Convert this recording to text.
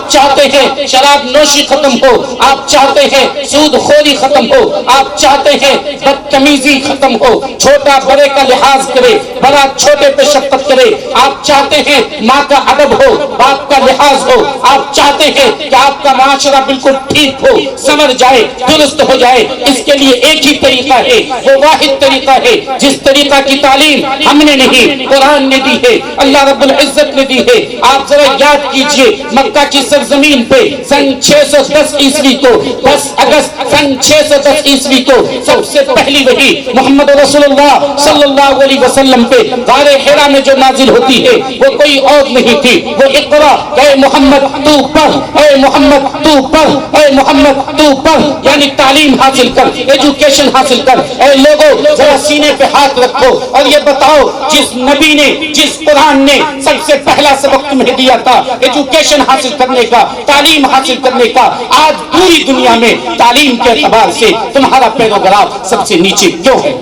آپ چاہتے ہیں شراب نوشی ختم ہو، آپ چاہتے ہیں سود خوری ختم ہو، آپ چاہتے ہیں بدتمیزی ختم ہو، چھوٹا بڑے کا لحاظ کرے، بڑا چھوٹے پہ شفقت کرے، آپ چاہتے ہیں ماں کا ادب ہو، باپ کا لحاظ ہو، آپ چاہتے ہیں کہ آپ کا معاشرہ بالکل ٹھیک ہو، سمجھ جائے، درست ہو جائے، اس کے لیے ایک ہی طریقہ ہے، وہ واحد طریقہ ہے جس طریقہ کی تعلیم ہم نے نہیں قرآن نے دی ہے، اللہ رب العزت نے دی ہے۔ آپ ذرا یاد کیجئے مکہ کی سرزمین پہ سن 610 عیسوی کو 10 اگست سن 610 عیسوی کو سب سے پہلی وحی محمد رسول اللہ صلی اللہ علیہ وسلم پہ غار حرا میں جو نازل ہوتی ہے وہ کوئی اور نہیں تھی، وہ اقرا، اے محمد تو پڑھ، اے محمد تو پڑھ، اے محمد تو پڑھ، یعنی تعلیم حاصل کر، ایجوکیشن حاصل کر۔ اے لوگوں ذرا سینے پہ ہاتھ رکھو اور یہ بتاؤ جس نبی نے، جس قرآن نے سب سے پہلا سبق تمہیں دیا تھا ایجوکیشن حاصل کرنے کا، تعلیم حاصل کرنے کا، آج پوری دنیا میں تعلیم کے اعتبار سے تمہارا پیروگراف سب سے نیچے کیوں ہے؟